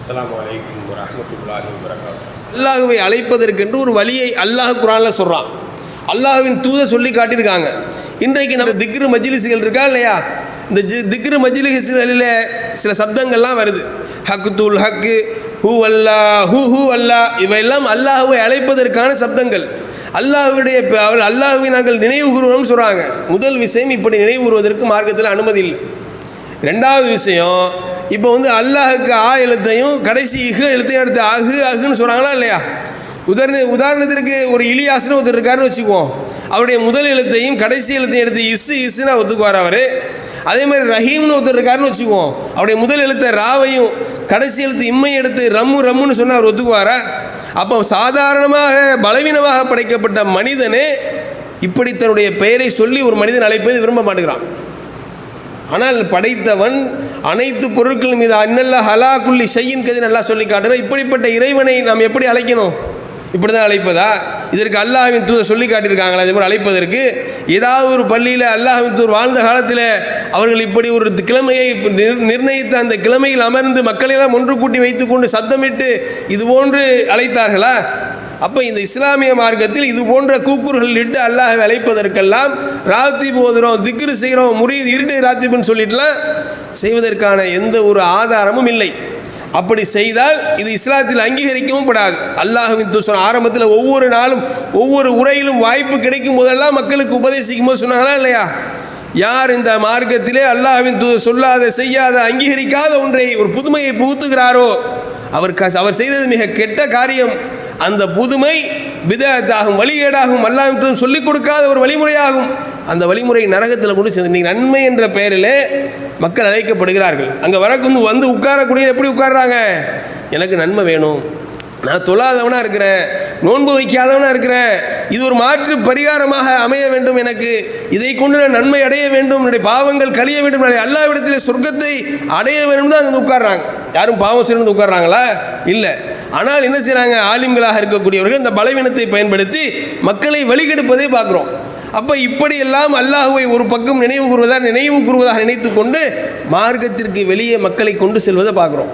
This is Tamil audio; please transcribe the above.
அஸ்ஸலாமு அலைக்கும் வரஹ்மத்துல்லாஹி வபரகாத்துஹு. அல்லாஹ்வை அழைப்பதற்கென்று ஒரு வழியை அல்லாஹ் குர்ஆனில் சொல்கிறான். அல்லாஹ்வின் தூதர் சொல்லி காட்டியிருக்காங்க. இன்றைக்கு நம்ம திக்ரு மஜ்லிஸ்கள் இருக்கா இல்லையா? இந்த திக்ரு மஜ்லிஸ்களில் சில சப்தங்கள்லாம் வருது. ஹக்குத்துல் ஹக்கு, ஹூ அல்லா, ஹூ அல்லா, இவையெல்லாம் அல்லாஹ்வை அழைப்பதற்கான சப்தங்கள். அல்லாஹ்வை நாங்கள் நினைவு கூறுவோம்னு சொல்கிறாங்க. முதல் விஷயம், இப்படி நினைவு கூறுவதற்கு மார்க்கத்தில் அனுமதி இல்லை. ரெண்டாவது விஷயம், இப்போ அல்லாஹுக்கு ஆ எழுத்தையும் கடைசி இஹ் எழுத்தையும் எடுத்து அகுன்னு சொல்கிறாங்களா இல்லையா? உதாரணத்திற்கு ஒரு இலியாஸ்னு ஒருத்தர் இருக்காருன்னு வச்சுக்குவோம். அவருடைய முதல் எழுத்தையும் கடைசி எழுத்தையும் எடுத்து இஸ்ஸுனா ஒத்துக்குவார் அவர். அதே மாதிரி ரஹீம்னு ஒருத்தர் இருக்காருன்னு வச்சுக்குவோம். அவருடைய முதல் எழுத்தை ராவையும் கடைசி எழுத்து இம்மையும் எடுத்து ரம்முன்னு சொன்னால் அவர் ஒத்துக்குவாரா? அப்போ சாதாரணமாக பலவீனமாக படைக்கப்பட்ட மனிதனே இப்படி தன்னுடைய பெயரை சொல்லி ஒரு மனிதன் அழைப்பதை விரும்ப மாட்டேங்கிறான். ஆனால் படைத்தவன் அனைத்து பொருட்கள் மீது அன்னல்லா ஹலா குல்லி ஷையின் கதி நல்லா சொல்லி காட்டுறான். இப்படிப்பட்ட இறைவனை நாம் எப்படி அழைக்கணும்? இப்படி தான் அழைப்பதா? இதற்கு அல்லாஹ்வின் தூதர் சொல்லி காட்டியிருக்காங்களா? இதே மாதிரி அழைப்பதற்கு ஏதாவது ஒரு பள்ளியில் அல்லாஹ்வின் தூதர் வாழ்ந்த காலத்தில் அவர்கள் இப்படி ஒரு கிழமையை நிர்ணயித்த அந்த கிழமையில் அமர்ந்து மக்களையெல்லாம் ஒன்று கூட்டி வைத்துக்கொண்டு சப்தமிட்டு இது போன்று அழைத்தார்களா? அப்போ இந்த இஸ்லாமிய மார்க்கத்தில் இது போன்ற கூக்குறுகள் இட்டு அல்லாஹ்வை அழைப்பதற்கெல்லாம் ராத்திப் ஓதுறோம், திக்ரு செய்கிறோம், முரீத் இருட்டு ராத்திப்னு சொல்லிட்டுலாம் செய்வதற்கான எந்த ஒரு ஆதாரமும் இல்லை. அப்படி செய்தால் இது இஸ்லாத்தில் அங்கீகரிக்கவும் படாது. அல்லாஹ்வின் தூதர் ஆரம்பத்தில் ஒவ்வொரு நாளும் ஒவ்வொரு உரையிலும் வாய்ப்பு கிடைக்கும் போதெல்லாம் மக்களுக்கு உபதேசிக்கும் போது சொன்னாங்களா இல்லையா? யார் இந்த மார்க்கத்திலே அல்லாஹ்வின் தூதர் சொல்லாத, செய்யாத, அங்கீகரிக்காத ஒன்றை ஒரு புதுமையை புகுத்துகிறாரோ அவர் செய்தது மிக கெட்ட காரியம். அந்த புதுமை பிதஅத்தாகும், வழிகேடாகும், அல்லாஹ்வின் தூதர் சொல்லிக் கொடுக்காத ஒரு வழிமுறையாகும். அந்த வழிமுறை நரகத்தில் கொண்டு சேர்ந்து நீங்கள் நன்மை என்ற பெயரிலே மக்கள் அழைக்கப்படுகிறார்கள். அங்கே வந்து உட்காரக்கூடிய எப்படி உட்கார்றாங்க? எனக்கு நன்மை வேணும், நான் தொழாதவனாக இருக்கிறேன், நோன்பு வைக்காதவனாக இருக்கிறேன், இது ஒரு மாற்று பரிகாரமாக அமைய வேண்டும், எனக்கு இதை கொண்டு நான் நன்மை அடைய வேண்டும், என்னுடைய பாவங்கள் கழிய வேண்டும், அல்லாஹ்விடத்தில் சொர்க்கத்தை அடைய வேண்டும் தான் அங்கே உட்கார்றாங்க. யாரும் பாவம் செய்யணும் உட்கார்றாங்களா? இல்லை. ஆனால் என்ன செய்கிறாங்க? ஆலிம்களாக இருக்கக்கூடியவர்கள் இந்த பலவீனத்தை பயன்படுத்தி மக்களை வழிகெடுப்பதை பார்க்குறோம். அப்போ இப்படியெல்லாம் அல்லாஹ்வை ஒரு பக்கம் நினைவு கூறுவதாக நினைத்து கொண்டு மார்க்கத்திற்கு வெளியே மக்களை கொண்டு செல்வதை பார்க்குறோம்.